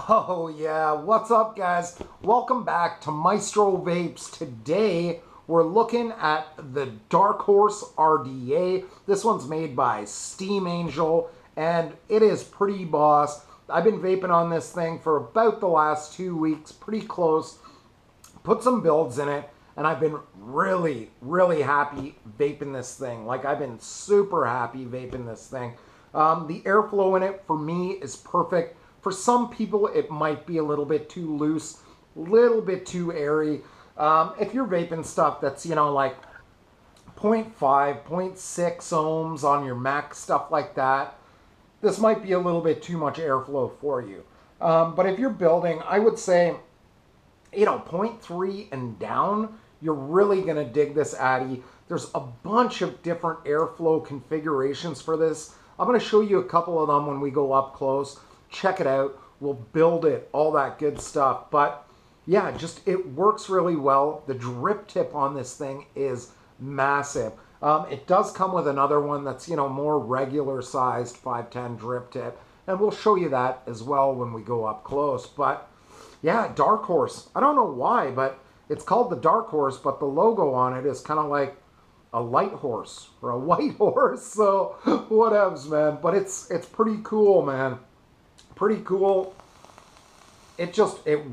Oh yeah, what's up guys? Welcome back to Maestro Vapes. Today we're looking at the Dark Horse RDA. This one's made by Steam Angel and it is pretty boss. I've been vaping on this thing for about the last 2 weeks, pretty close. Put some builds in it and I've been really happy vaping this thing. Like I've been super happy vaping this thing. The airflow in it for me is perfect. For some people, it might be a little bit too loose, a little bit too airy. If you're vaping stuff that's, like 0.5, 0.6 ohms on your max, stuff like that, this might be a little bit too much airflow for you. But if you're building, I would say, 0.3 and down, you're really going to dig this atty. There's a bunch of different airflow configurations for this. I'm going to show you a couple of them when we go up close. Check it out. We'll build it, all that good stuff. But yeah, it works really well. The drip tip on this thing is massive. It does come with another one that's, more regular sized 510 drip tip. And we'll show you that as well when we go up close. But yeah, Dark Horse. I don't know why, but it's called the Dark Horse, but the logo on it is kind of like a light horse or a white horse. So whatevs, man. But it's pretty cool, man. Pretty cool. It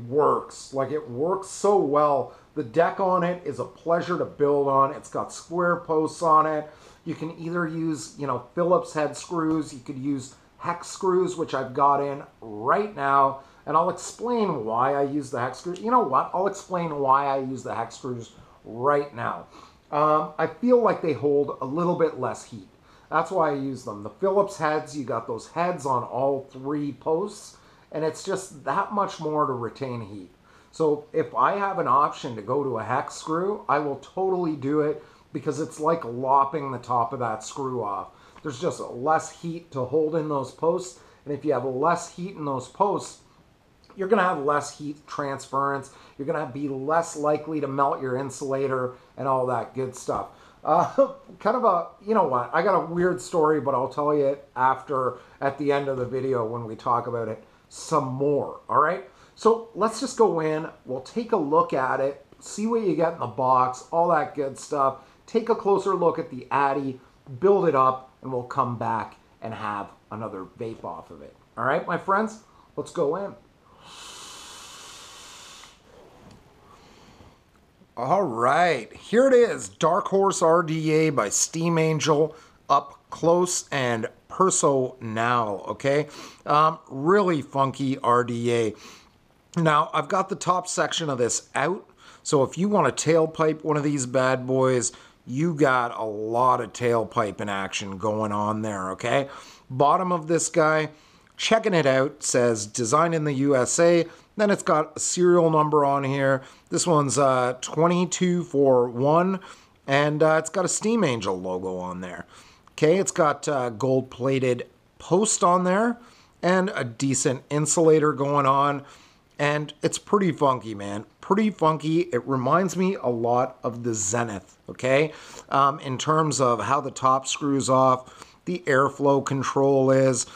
works. Like, it works so well. The deck on it is a pleasure to build on. It's got square posts on it. You can either use, Phillips head screws. You could use hex screws, which I've got in right now. And I'll explain why I use the hex screws. You know what? I'll explain why I use the hex screws right now. I feel like they hold a little bit less heat. That's why I use them. The Phillips heads, you got those heads on all 3 posts, and it's just that much more to retain heat. So if I have an option to go to a hex screw, I will totally do it because it's like lopping the top of that screw off. There's just less heat to hold in those posts, and if you have less heat in those posts, you're going to have less heat transference. You're going to be less likely to melt your insulator and all that good stuff. Kind of a, I got a weird story, but I'll tell you it at the end of the video when we talk about it some more, all right? So let's just go in, we'll take a look at it, see what you get in the box, all that good stuff, take a closer look at the atty, build it up, and we'll come back and have another vape off of it. All right, my friends, let's go in. All right, here it is, Dark Horse RDA by Steam Angel, up close and perso now, okay? Really funky RDA. Now, I've got the top section of this out, so if you want to tailpipe one of these bad boys, you got a lot of tailpiping action going on there, okay? Bottom of this guy, checking it out, says designed in the USA. Then it's got a serial number on here. This one's 2241, and it's got a Steam Angel logo on there. Okay, it's got gold-plated post on there and a decent insulator going on, and it's pretty funky, man. Pretty funky. It reminds me a lot of the Zenith, okay? In terms of how the top screws off, the airflow control is.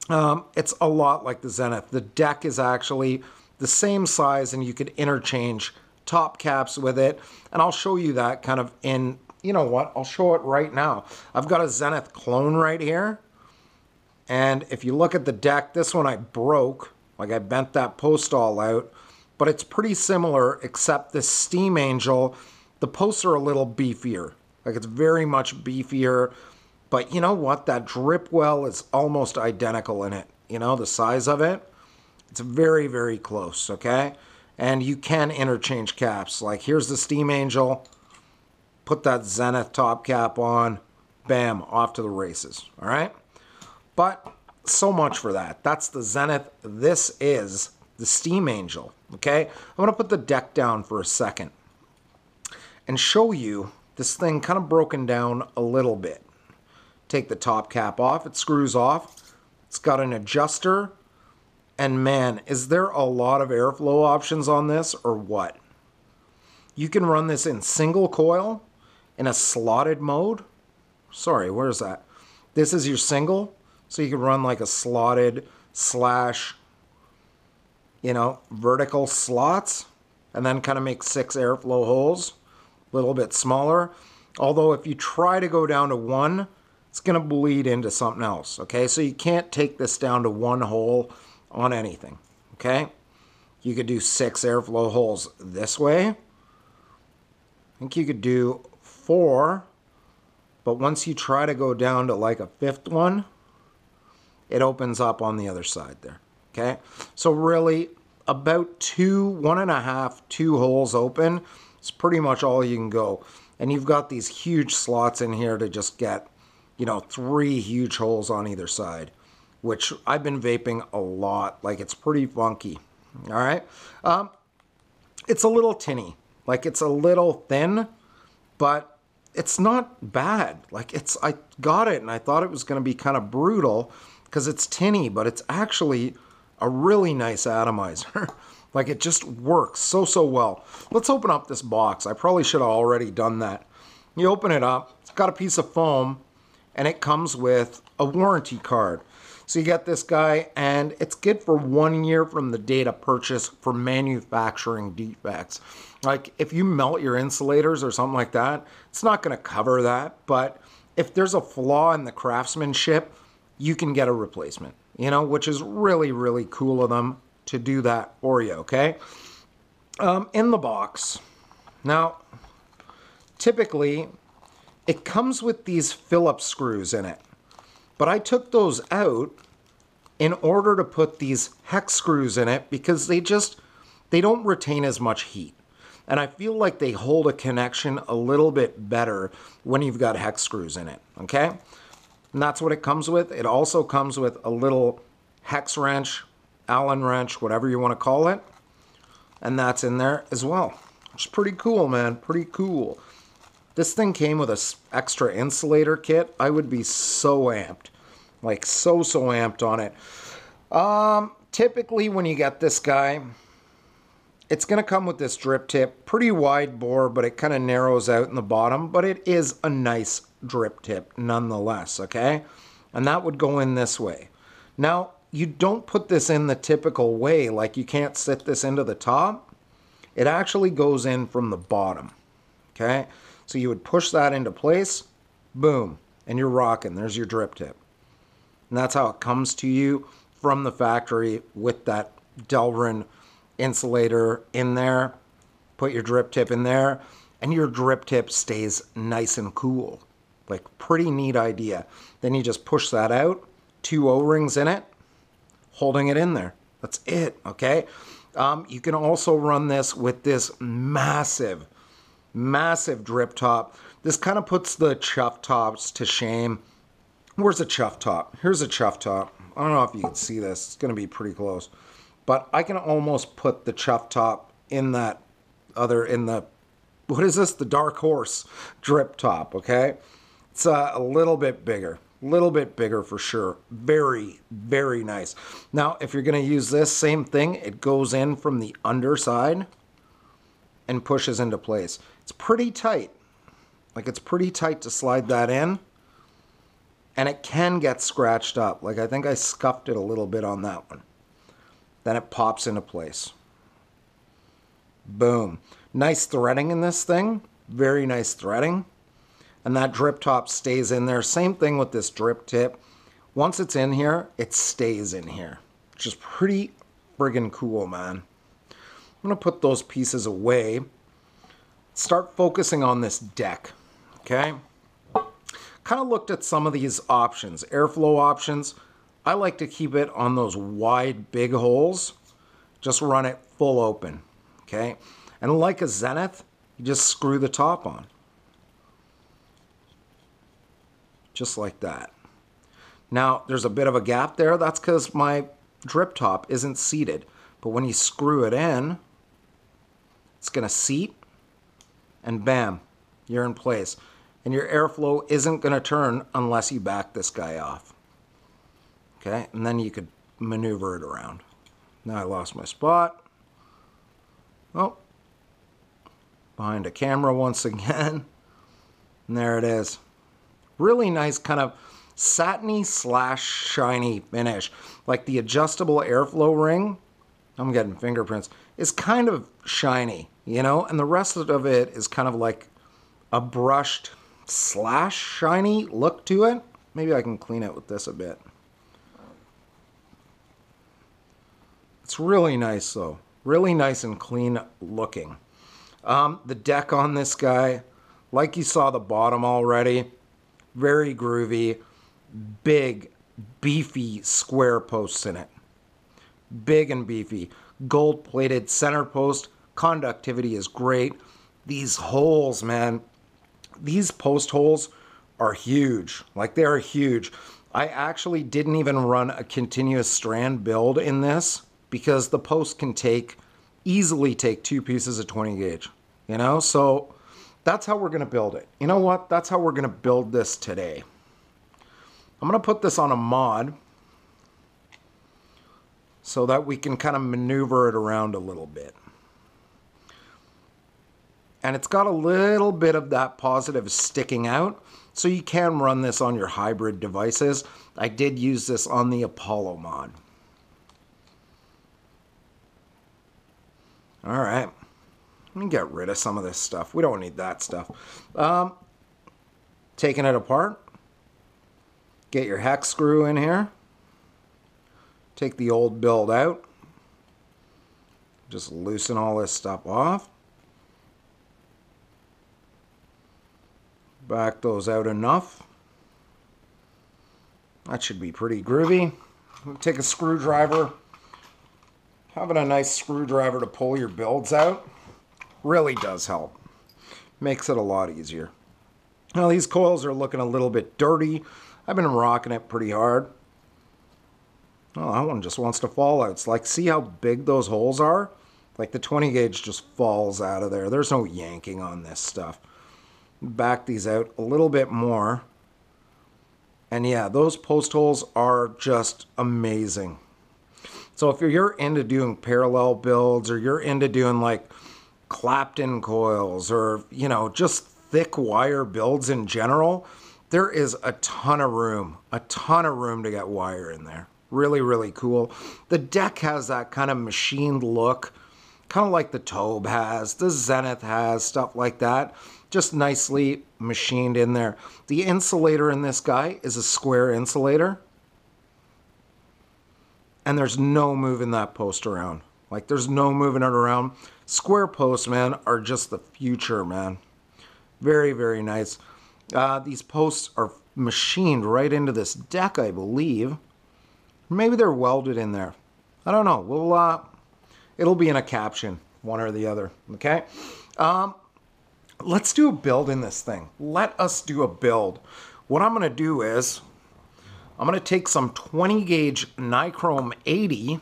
It's a lot like the Zenith. The deck is actually the same size and you could interchange top caps with it. And I'll show you that kind of in, I'll show it right now. I've got a Zenith clone right here. And if you look at the deck, this one I broke. Like I bent that post all out. But it's pretty similar except this Steam Angel, the posts are a little beefier. Like it's very much beefier. But you know what? That drip well is almost identical in it. The size of it. It's very close, okay? And you can interchange caps. Like here's the Steam Angel. Put that Zenith top cap on. Bam, off to the races, all right? But so much for that. That's the Zenith. This is the Steam Angel, okay? I'm going to put the deck down for a second and show you this thing kind of broken down a little bit. Take the top cap off. It screws off. It's got an adjuster. And man, is there a lot of airflow options on this or what? You can run this in single coil, in a slotted mode. Sorry, where's that? This is your single. So you can run like a slotted slash you know, vertical slots, and then kind of make 6 airflow holes, a little bit smaller. Although if you try to go down to 1, it's going to bleed into something else, okay? So you can't take this down to 1 hole on anything, okay? You could do 6 airflow holes this way. I think you could do 4, but once you try to go down to like a 5th one, it opens up on the other side there, okay? So really, about 1.5, 2 holes open is pretty much all you can go. And you've got these huge slots in here to just get, you know, 3 huge holes on either side, which I've been vaping a lot. Like, it's pretty funky, all right? It's a little tinny. Like, it's a little thin, but it's not bad. Like, I got it, and I thought it was going to be kind of brutal because it's tinny, but it's actually a really nice atomizer. Like, it just works so well. Let's open up this box. I probably should have already done that. You open it up. It's got a piece of foam, and it comes with a warranty card. So you get this guy, and it's good for 1 year from the date of purchase for manufacturing defects. Like, if you melt your insulators or something like that, it's not going to cover that. But if there's a flaw in the craftsmanship, you can get a replacement, you know, which is really, really cool of them to do that for you, okay? In the box. Now, typically, it comes with these Phillips screws in it. But I took those out in order to put these hex screws in it because they don't retain as much heat. And I feel like they hold a connection a little bit better when you've got hex screws in it, okay? And that's what it comes with. It also comes with a little hex wrench, Allen wrench, whatever you want to call it. And that's in there as well. Which is pretty cool, man. Pretty cool. This thing came with an extra insulator kit. I would be so amped. Like, so amped on it. Typically, when you get this guy, it's going to come with this drip tip. Pretty wide bore, but it kind of narrows out in the bottom. But it is a nice drip tip nonetheless, okay? And that would go in this way. Now, you don't put this in the typical way. Like, you can't sit this into the top. It actually goes in from the bottom, okay? So you would push that into place, boom, and you're rocking. There's your drip tip. And that's how it comes to you from the factory with that Delrin insulator in there. Put your drip tip in there, and your drip tip stays nice and cool. Like, pretty neat idea. Then you just push that out, 2 O-rings in it, holding it in there. That's it, okay? You can also run this with this massive drip top. This kind of puts the chuff tops to shame. Where's a chuff top? Here's a chuff top. I don't know if you can see this. It's going to be pretty close. But I can almost put the chuff top in that other, what is this? The Dark Horse drip top, okay? It's a little bit bigger. A little bit bigger for sure. Very, very nice. Now, if you're going to use this, same thing. It goes in from the underside and pushes into place. It's pretty tight. Like, it's pretty tight to slide that in. And it can get scratched up. Like, I think I scuffed it a little bit on that one. Then it pops into place. Boom. Nice threading in this thing. Very nice threading. And that drip top stays in there. Same thing with this drip tip. Once it's in here, it stays in here. Which is pretty friggin' cool, man. I'm going to put those pieces away. Start focusing on this deck. Okay? Kind of looked at some of these options. Airflow options. I like to keep it on those wide, big holes. Just run it full open. Okay? And like a Zenith, you just screw the top on. Just like that. Now, there's a bit of a gap there. That's because my drip top isn't seated. But when you screw it in, it's going to seat, and bam, you're in place. And your airflow isn't going to turn unless you back this guy off. Okay, and then you could maneuver it around. Now I lost my spot. Oh, behind a camera once again. And there it is. Really nice kind of satiny / shiny finish. Like the adjustable airflow ring I'm getting fingerprints, is kind of shiny, you know, and the rest of it is kind of like a brushed / shiny look to it. Maybe I can clean it with this a bit. It's really nice though. Really nice and clean looking. The deck on this guy, like you saw the bottom already, very groovy, big, beefy square posts in it. Big and beefy. Gold-plated center post. Conductivity is great. These holes, man, these post holes are huge. Like, they are huge. I actually didn't even run a continuous strand build in this because the post can easily take 2 pieces of 20 gauge, you know? So that's how we're going to build it. You know what? That's how we're going to build this today. I'm going to put this on a mod so that we can kind of maneuver it around a little bit. And it's got a little bit of that positive sticking out, so you can run this on your hybrid devices. I did use this on the Apollo mod. All right, let me get rid of some of this stuff. We don't need that stuff. Taking it apart, get your hex screw in here. Take the old build out. Just loosen all this stuff off. Back those out enough. That should be pretty groovy. Take a screwdriver. Having a nice screwdriver to pull your builds out really does help. Makes it a lot easier. Now these coils are looking a little bit dirty. I've been rocking it pretty hard. Oh, that one just wants to fall out. It's like, see how big those holes are? Like the 20 gauge just falls out of there. There's no yanking on this stuff. Back these out a little bit more. And yeah, those post holes are just amazing. So if you're into doing parallel builds, or you're into doing like clapped-in coils, or, you know, just thick wire builds in general, there is a ton of room to get wire in there. Really, really cool. The deck has that kind of machined look, kind of like the Tobe has, the Zenith has, stuff like that. Just nicely machined in there. The insulator in this guy is a square insulator. And there's no moving that post around. Like, there's no moving it around. Square posts, man, are just the future, man. Very, very nice. These posts are machined right into this deck, I believe. Maybe they're welded in there. I don't know. We'll, it'll be in a caption, one or the other. Okay? Let's do a build in this thing. Let us do a build. What I'm going to do is, I'm going to take some 20 gauge Nichrome 80,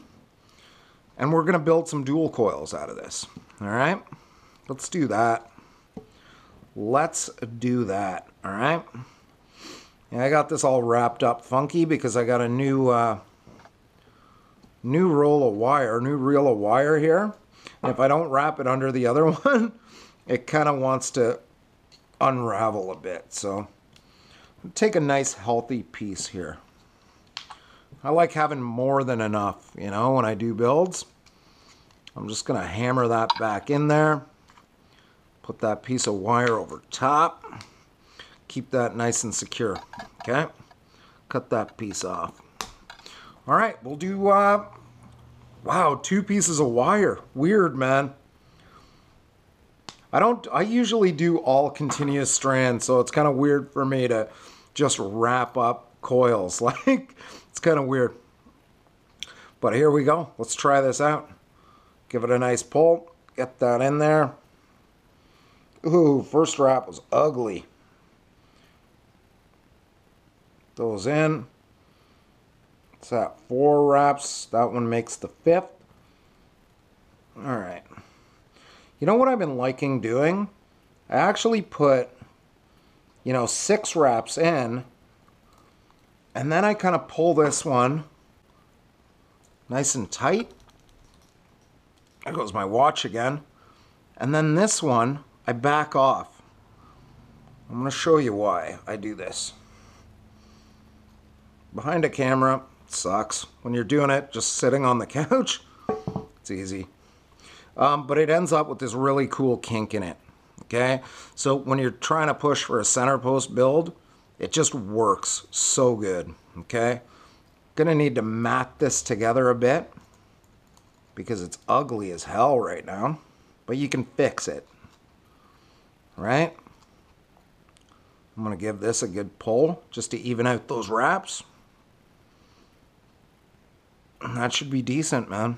and we're going to build some dual coils out of this. All right? Let's do that. Let's do that. All right? Yeah, I got this all wrapped up funky because I got a new roll of wire, new reel of wire here. And if I don't wrap it under the other one, it kind of wants to unravel a bit. So take a nice healthy piece here. I like having more than enough, you know, when I do builds. I'm just going to hammer that back in there. Put that piece of wire over top. Keep that nice and secure. Okay? Cut that piece off. All right, we'll do, wow, 2 pieces of wire. Weird, man. I usually do all continuous strands, so it's kind of weird for me to just wrap up coils. Like, it's kind of weird. But here we go. Let's try this out. Give it a nice pull. Get that in there. Ooh, first wrap was ugly. Those in. It's at 4 wraps. That one makes the 5th. All right. You know what I've been liking doing? I actually put, 6 wraps in, and then I kind of pull this one nice and tight. There goes my watch again. And then this one, I back off. I'm going to show you why I do this. Behind a camera, it sucks. When you're doing it just sitting on the couch, It's easy. But it ends up with this really cool kink in it. Okay, so when you're trying to push for a center post build, it just works so good. Okay, gonna need to mat this together a bit because it's ugly as hell right now, but you can fix it. Right? I'm gonna give this a good pull just to even out those wraps. And that should be decent, man.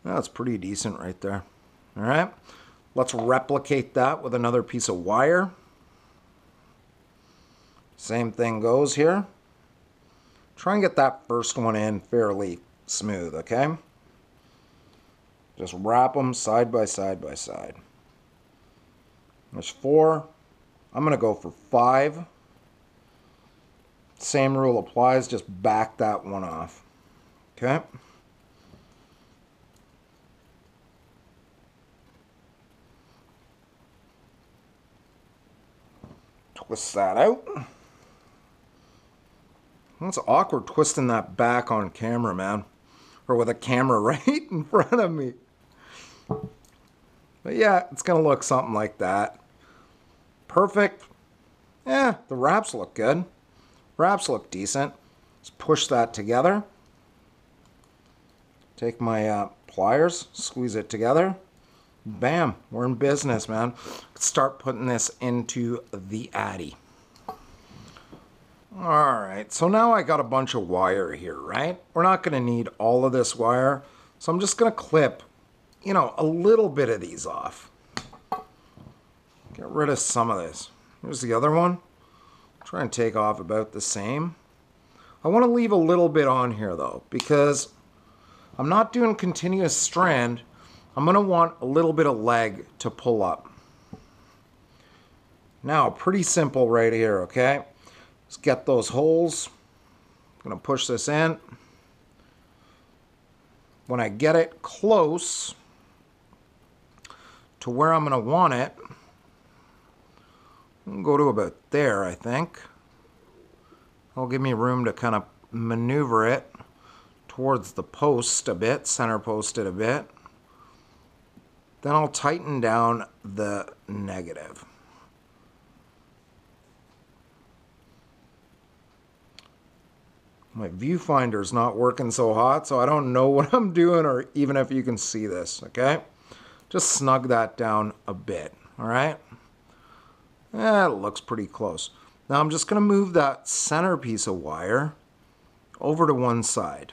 That's pretty decent right there. All right, let's replicate that with another piece of wire. Same thing goes here. Try and get that first one in fairly smooth, okay? Just wrap them side by side by side. There's 4. I'm going to go for 5. Same rule applies, just back that one off. Okay? Twist that out. It's awkward twisting that back on camera, man. Or with a camera right in front of me. But yeah, it's going to look something like that. Perfect. Yeah, the wraps look good. Wraps look decent. Let's push that together. Take my pliers, squeeze it together. Bam, we're in business, man. Let's start putting this into the atty. All right, so now I got a bunch of wire here, right? We're not going to need all of this wire, so I'm just going to clip, a little bit of these off. Get rid of some of this. Here's the other one. Try and take off about the same. I want to leave a little bit on here, though, because I'm not doing continuous strand. I'm going to want a little bit of leg to pull up. Now, pretty simple right here, okay? Let's get those holes. I'm going to push this in. When I get it close to where I'm going to want it, I'll go to about there, I think. It'll give me room to kind of maneuver it towards the post a bit, center post it a bit. Then I'll tighten down the negative. My viewfinder's not working so hot, so I don't know what I'm doing or even if you can see this, okay? Just snug that down a bit, all right? It looks pretty close. Now I'm just going to move that center piece of wire over to one side,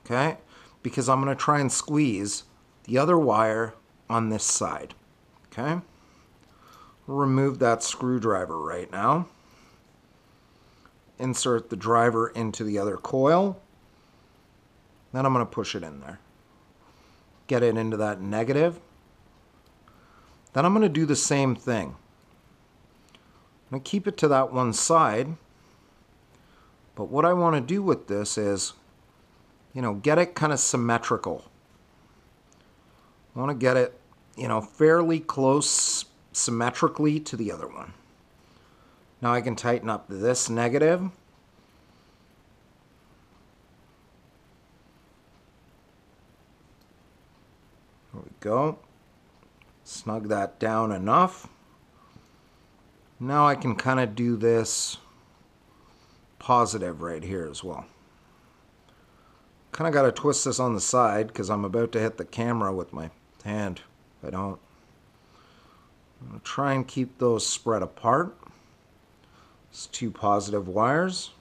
okay? Because I'm going to try and squeeze the other wire on this side, okay? We'll remove that screwdriver right now. Insert the driver into the other coil. Then I'm going to push it in there. Get it into that negative. Then I'm going to do the same thing. I'm going to keep it to that one side. But what I want to do with this is, get it kind of symmetrical. I want to get it, fairly close symmetrically to the other one. Now I can tighten up this negative. There we go. Snug that down enough. Now I can kind of do this positive right here as well. Kind of got to twist this on the side because I'm about to hit the camera with my hand. If I don't. I'm going to try and keep those spread apart. It's 2 positive wires.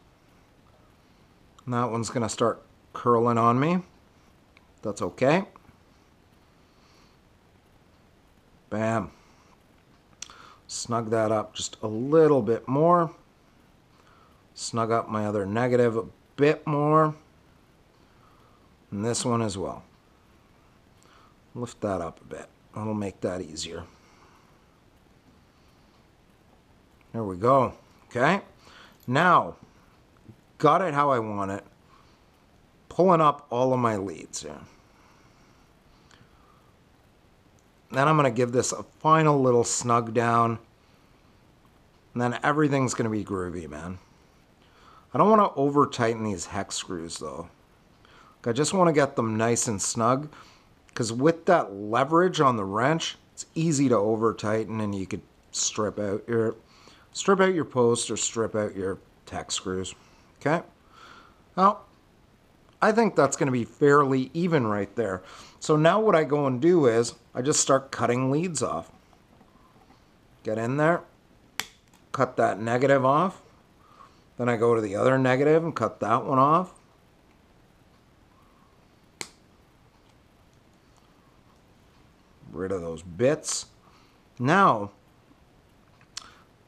And that one's going to start curling on me. That's okay. Bam. Snug that up just a little bit more. Snug up my other negative a bit more. And this one as well. Lift that up a bit. That'll make that easier. There we go. Okay. Now, got it how I want it. Pulling up all of my leads here. Then I'm going to give this a final little snug down. And then everything's going to be groovy, man. I don't want to over tighten these hex screws though. I just want to get them nice and snug, because with that leverage on the wrench, it's easy to over tighten, and you could strip out your post or strip out your tech screws. Okay. Well, I think that's going to be fairly even right there. So now what I go and do is I just start cutting leads off. Get in there, cut that negative off. Then I go to the other negative and cut that one off. Rid of those bits. Now,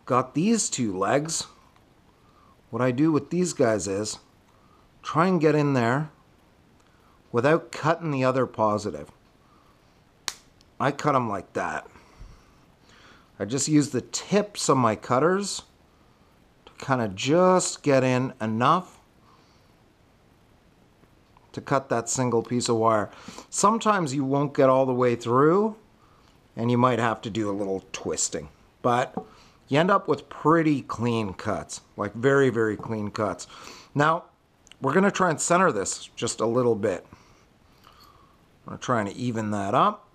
got these two legs. What I do with these guys is try and get in there without cutting the other positive. I cut them like that. I just use the tips of my cutters to kind of just get in enough to cut that single piece of wire. Sometimes you won't get all the way through and you might have to do a little twisting, but you end up with pretty clean cuts, like very, very clean cuts. Now, we're going to try and center this just a little bit. I'm trying to even that up,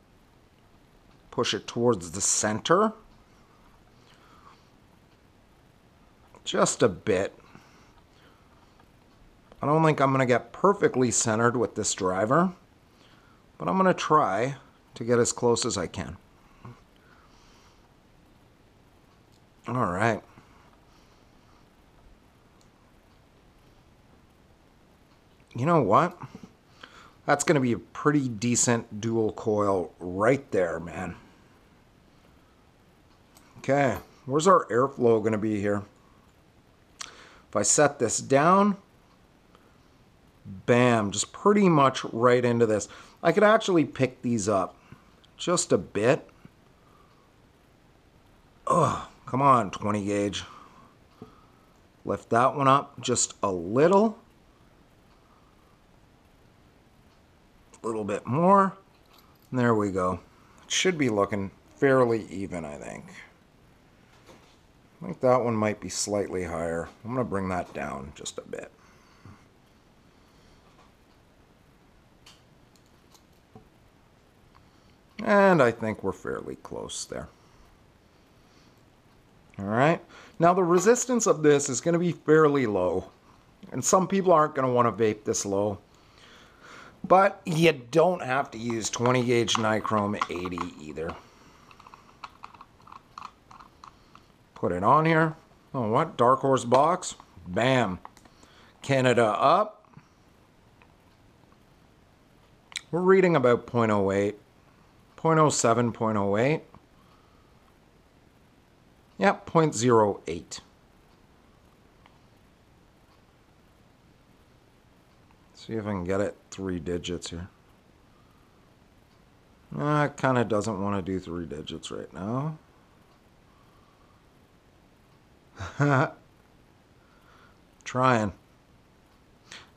push it towards the center. Just a bit. I don't think I'm going to get perfectly centered with this driver, but I'm going to try to get as close as I can. All right. You know what? That's going to be a pretty decent dual coil right there, man. Okay, where's our airflow going to be here? If I set this down, bam, just pretty much right into this. I could actually pick these up just a bit. Oh, come on, 20 gauge. Lift that one up just a little. A little bit more. And there we go. It should be looking fairly even, I think. I think that one might be slightly higher. I'm going to bring that down just a bit. And I think we're fairly close there. All right. Now the resistance of this is going to be fairly low. And some people aren't going to want to vape this low. But you don't have to use 20 gauge Nichrome 80 either. Put it on here. Oh, what? Dark Horse box. Bam. Canada up. We're reading about 0.08. 0.07, 0.08. Yep, 0.08. See if I can get it 3 digits here. It kind of doesn't want to do 3 digits right now. Trying.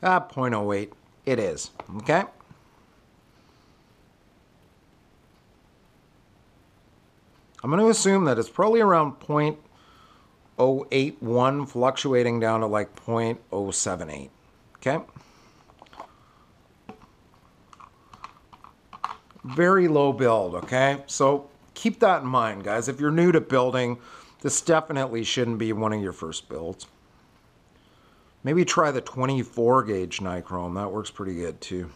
0.08. It is. Okay. I'm going to assume that it's probably around 0.081, fluctuating down to like 0.078. Okay. Very low build, okay? So keep that in mind, guys. If you're new to building, this definitely shouldn't be one of your first builds. Maybe try the 24 gauge Nichrome. That works pretty good too.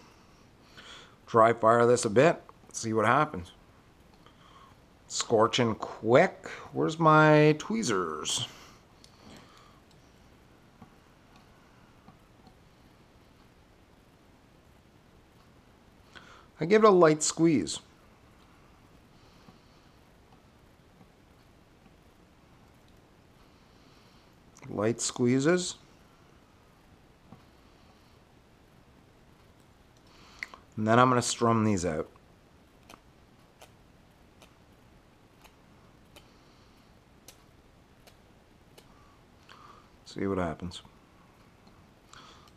Dry fire this a bit. See what happens. Scorching quick. Where's my tweezers? I give it a light squeeze. Light squeezes. And then I'm going to strum these out. See what happens.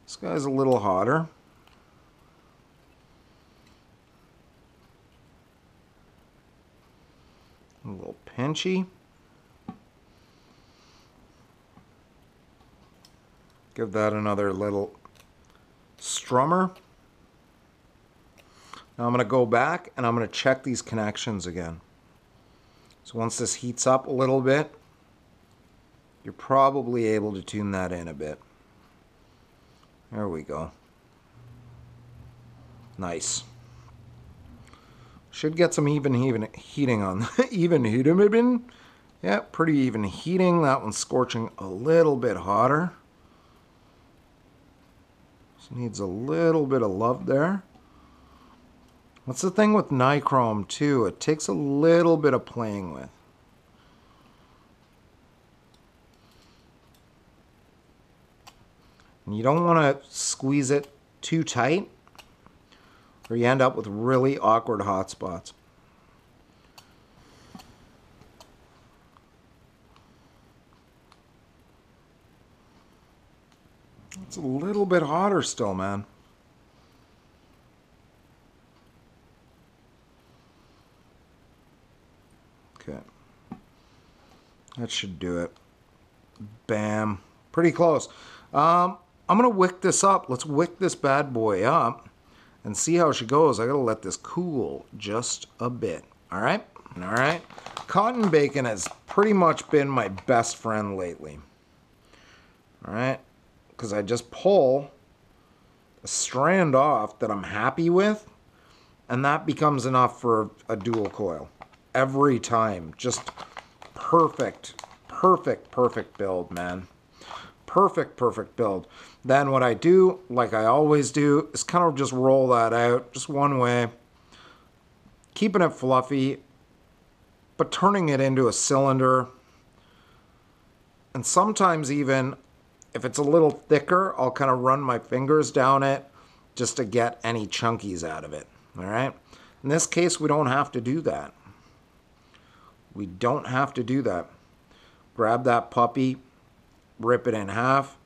This guy's a little hotter. A little pinchy. Give that another little strummer. Now I'm going to go back and I'm going to check these connections again. So once this heats up a little bit, you're probably able to tune that in a bit. There we go. Nice. Should get some even heating on. Even heating. Yeah, pretty even heating. That one's scorching a little bit hotter. This needs a little bit of love there. That's the thing with Nichrome too. It takes a little bit of playing with. And you don't want to squeeze it too tight, or you end up with really awkward hot spots. It's a little bit hotter still, man. Okay. That should do it. Bam. Pretty close. I'm going to wick this up. Let's wick this bad boy up and see how she goes. I got to let this cool just a bit. All right? All right. Cotton bacon has pretty much been my best friend lately. All right? Because I just pull a strand off that I'm happy with, and that becomes enough for a dual coil. Every time. Just perfect, perfect, perfect build, man. Perfect, perfect build. Then what I do, like I always do, is kind of just roll that out just one way. Keeping it fluffy, but turning it into a cylinder. And sometimes even, if it's a little thicker, I'll kind of run my fingers down it just to get any chunkies out of it. All right? In this case, we don't have to do that. We don't have to do that. Grab that puppy, rip it in half,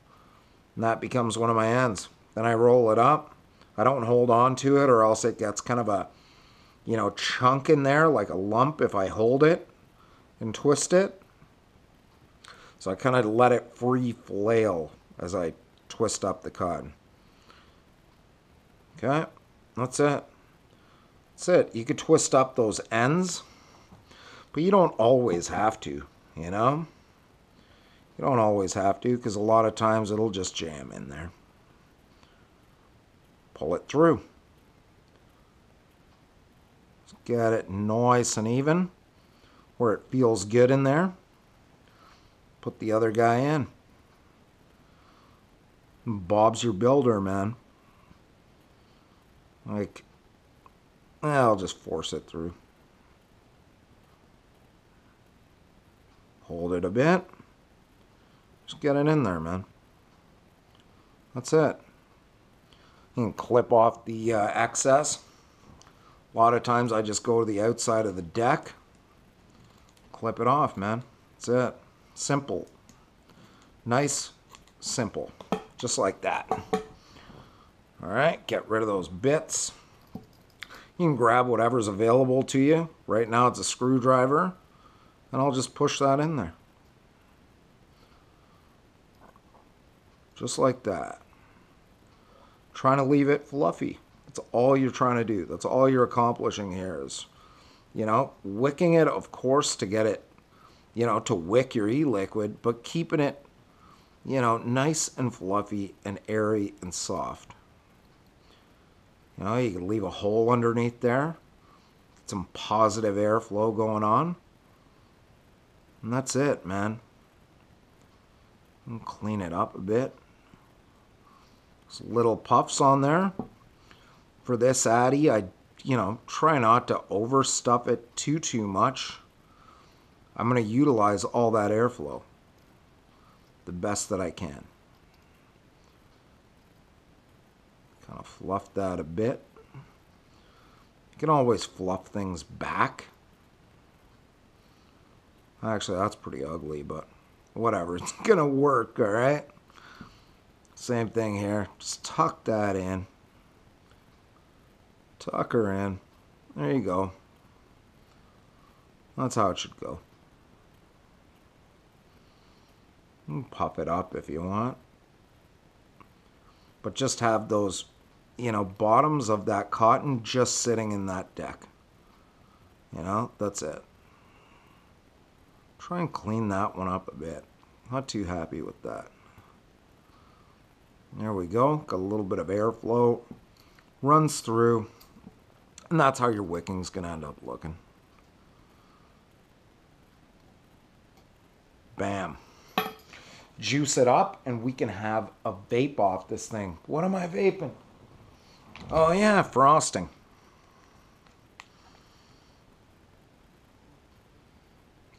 and that becomes one of my ends. Then I roll it up. I don't hold on to it, or else it gets kind of a, you know, chunk in there, like a lump if I hold it and twist it. So I kind of let it free flail as I twist up the cotton. Okay, that's it. That's it. You could twist up those ends, but you don't always have to, you know? You don't always have to, because a lot of times it'll just jam in there. Pull it through. Let's get it nice and even, where it feels good in there. Put the other guy in. Bob's your builder, man. Like, I'll just force it through. Hold it a bit. Just get it in there, man. That's it. You can clip off the excess. A lot of times I just go to the outside of the deck. Clip it off, man. That's it. Simple. Nice, simple. Just like that. All right, get rid of those bits. You can grab whatever's available to you. Right now it's a screwdriver, and I'll just push that in there. Just like that. Trying to leave it fluffy. That's all you're trying to do. That's all you're accomplishing here is, you know, wicking it, of course, to get it, you know, to wick your e-liquid, but keeping it, you know, nice and fluffy and airy and soft. You know, you can leave a hole underneath there. Get some positive airflow going on. And that's it, man. And clean it up a bit. Some little puffs on there. For this Addy, I, you know, try not to overstuff it too much. I'm going to utilize all that airflow the best that I can. Kind of fluff that a bit. You can always fluff things back. Actually, that's pretty ugly, but whatever. It's going to work, all right? Same thing here. Just tuck that in. Tuck her in. There you go. That's how it should go. You can puff it up if you want. But just have those you know, bottoms of that cotton just sitting in that deck. You know, that's it. Try and clean that one up a bit. Not too happy with that. There we go. Got a little bit of airflow. Runs through. And that's how your wicking's going to end up looking. Bam. Juice it up and we can have a vape off this thing. What am I vaping? Oh yeah, frosting.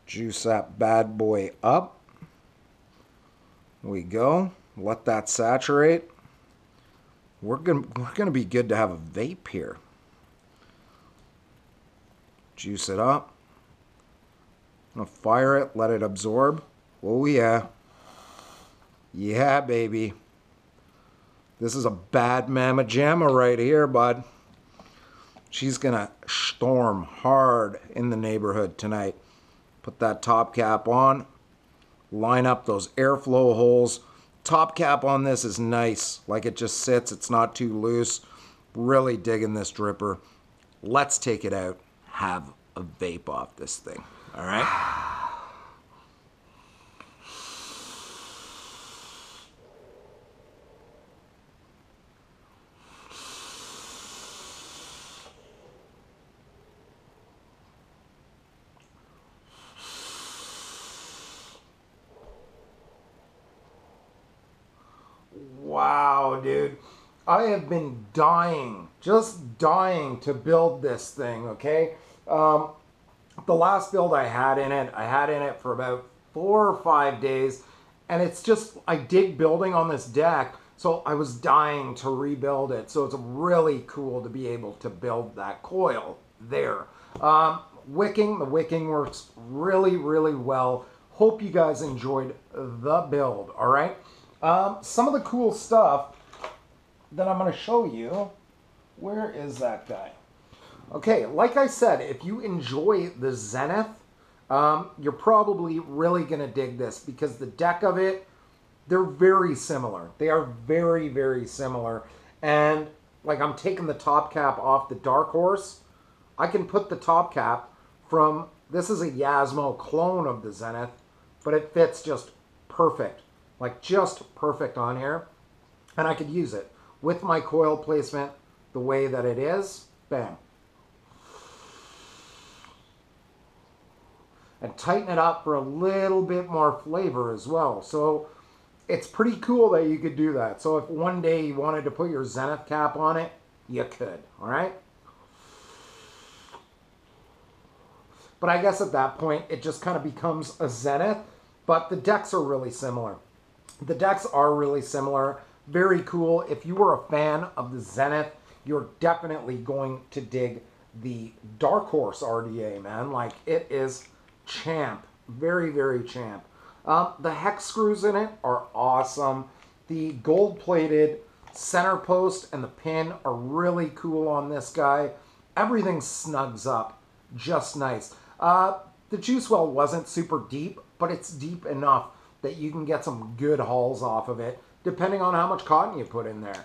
Juice that bad boy up. We go. Let that saturate. We're gonna be good to have a vape here. Juice it up. I'm gonna fire it, let it absorb. Oh yeah. Yeah, baby. This is a bad mama jamma right here, bud. She's gonna storm hard in the neighborhood tonight. Put that top cap on. Line up those airflow holes. Top cap on this is nice. Like it just sits. It's not too loose. Really digging this dripper. Let's take it out. Have a vape off this thing. All right? Wow, dude. I have been dying, just dying to build this thing, okay? The last build I had in it for about 4 or 5 days, and it's just, I dig building on this deck, so I was dying to rebuild it. So it's really cool to be able to build that coil there. The wicking works really, really well. Hope you guys enjoyed the build, all right? Some of the cool stuff that I'm going to show you. Where is that guy? Okay, like I said, if you enjoy the Zenith, you're probably really going to dig this because the deck of it, they're very similar. They are very, very similar. And like I'm taking the top cap off the Dark Horse. I can put the top cap from, this is a Yasmo clone of the Zenith, but it fits just perfect. Like just perfect on here. And I could use it with my coil placement the way that it is. Bam. And tighten it up for a little bit more flavor as well. So it's pretty cool that you could do that. So if one day you wanted to put your Zenith cap on it, you could, all right? But I guess at that point, it just kind of becomes a Zenith, but the decks are really similar. The decks are really similar. Very cool. If you were a fan of the Zenith, you're definitely going to dig the Dark Horse RDA, man. Like, it is champ. Very, very champ. The hex screws in it are awesome. The gold-plated center post and the pin are really cool on this guy. Everything snugs up just nice. The juice well wasn't super deep, but it's deep enough that you can get some good hauls off of it, depending on how much cotton you put in there.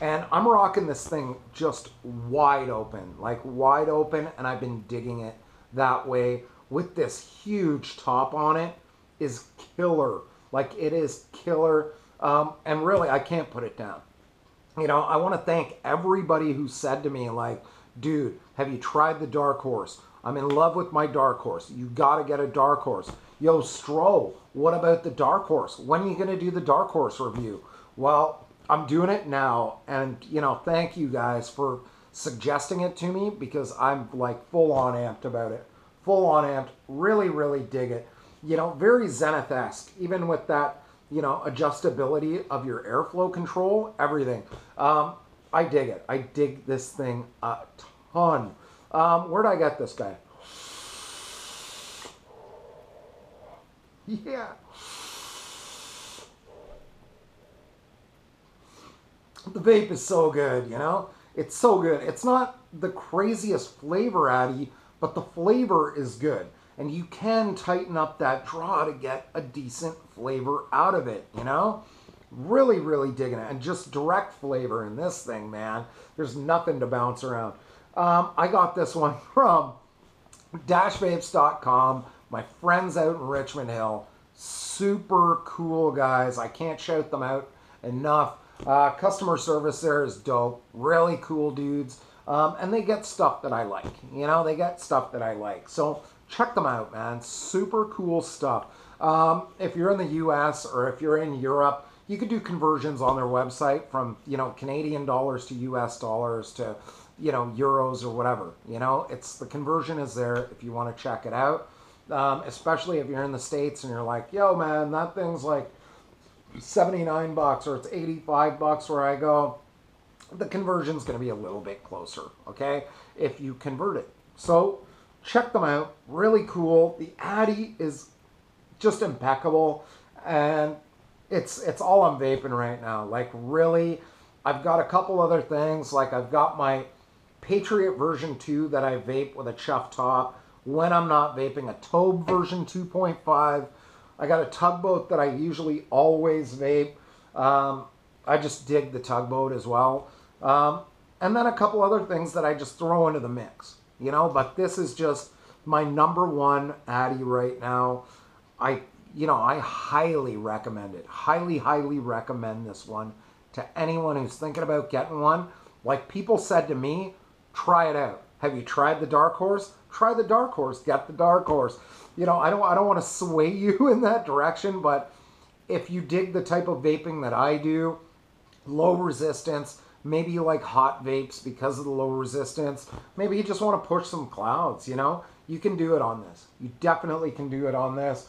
And I'm rocking this thing just wide open, and I've been digging it that way with this huge top on it is killer. Like, it is killer, and really, I can't put it down. You know, I want to thank everybody who said to me, like, dude, have you tried the Dark Horse? I'm in love with my Dark Horse. You got to get a Dark Horse. Yo, Stro, what about the Dark Horse? When are you going to do the Dark Horse review? Well, I'm doing it now. And, you know, thank you guys for suggesting it to me because I'm, like, full-on amped about it. Full-on amped. Really, really dig it. You know, very Zenith-esque. Even with that, you know, adjustability of your airflow control, everything. I dig it. I dig this thing a ton. Where'd I get this guy? Yeah. The vape is so good, you know? It's so good. It's not the craziest flavor addy, but the flavor is good. And you can tighten up that draw to get a decent flavor out of it, you know? Really, really digging it. And just direct flavor in this thing, man. There's nothing to bounce around. I got this one from dashvapes.com. My friends out in Richmond Hill. Super cool guys. I can't shout them out enough. Customer service there is dope. Really cool dudes. And they get stuff that I like. You know, they get stuff that I like. So check them out, man. Super cool stuff. If you're in the US or if you're in Europe, you could do conversions on their website from, you know, Canadian dollars to US dollars to, you know, euros or whatever. You know, it's the conversion is there if you want to check it out. Especially if you're in the States and you're like, yo, man, that thing's like $79 or it's $85 where I go. The conversion's going to be a little bit closer, okay, if you convert it. So check them out. Really cool. The Addy is just impeccable, and it's all I'm vaping right now. Like, really, I've got a couple other things. Like, I've got my Patriot version 2 that I vape with a chuff top when I'm not vaping, a Tobe version 2.5. I got a tugboat that I usually always vape. I just dig the tugboat as well. And then a couple other things that I just throw into the mix, you know, but this is just my #1 Addy right now. I highly recommend it. Highly, highly recommend this one to anyone who's thinking about getting one. Like people said to me, try it out. Have you tried the Dark Horse? Try the Dark Horse. Get the Dark Horse. You know, I don't want to sway you in that direction, but if you dig the type of vaping that I do, low resistance, maybe you like hot vapes because of the low resistance, maybe you just want to push some clouds, you know, you can do it on this. You definitely can do it on this.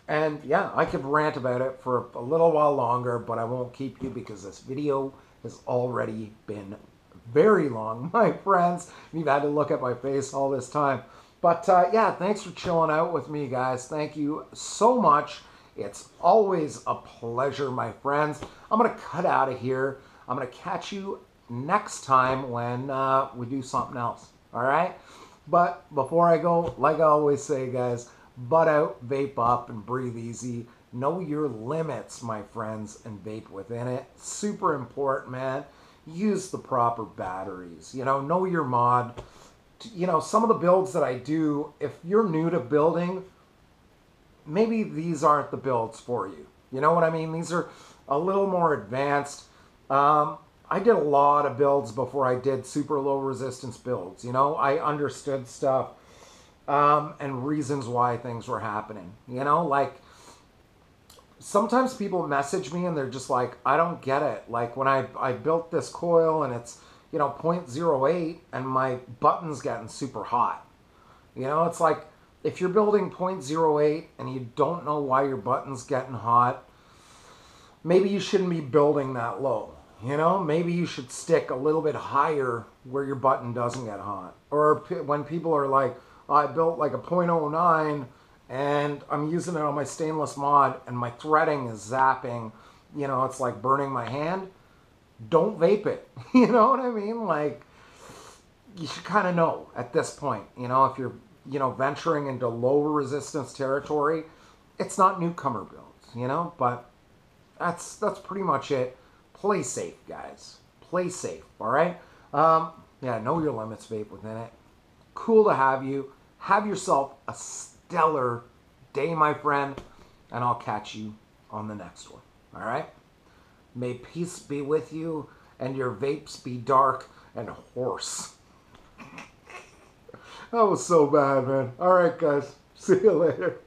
And yeah, I could rant about it for a little while longer, but I won't keep you because this video has already been very long, my friends. You've had to look at my face all this time. But yeah, thanks for chilling out with me, guys. Thank you so much. It's always a pleasure, my friends. I'm going to cut out of here. I'm going to catch you next time when we do something else. All right? But before I go, like I always say, guys, butt out, vape up, and breathe easy. Know your limits, my friends, and vape within it. Super important, man. Use the proper batteries. You know your mod. You know, some of the builds that I do, if you're new to building, maybe these aren't the builds for you. You know what I mean? These are a little more advanced. I did a lot of builds before I did super low resistance builds. You know, I understood stuff and reasons why things were happening. You know, like sometimes people message me and they're just like, I don't get it. Like when I built this coil and it's, you know, 0.08 and my button's getting super hot. You know, it's like if you're building 0.08 and you don't know why your button's getting hot, maybe you shouldn't be building that low. You know, maybe you should stick a little bit higher where your button doesn't get hot. Or when people are like, oh, I built like a 0.09 and I'm using it on my stainless mod and my threading is zapping, you know, it's like burning my hand. Don't vape it. You know what I mean? Like, you should kind of know at this point, you know, if you're, you know, venturing into low resistance territory, it's not newcomer builds, you know, but that's pretty much it. Play safe, guys. Play safe, all right? Yeah, know your limits, vape within it. Cool to have you. Have yourself a stellar day, my friend, and I'll catch you on the next one, all right? May peace be with you, and your vapes be dark and hoarse. That was so bad, man. All right, guys. See you later.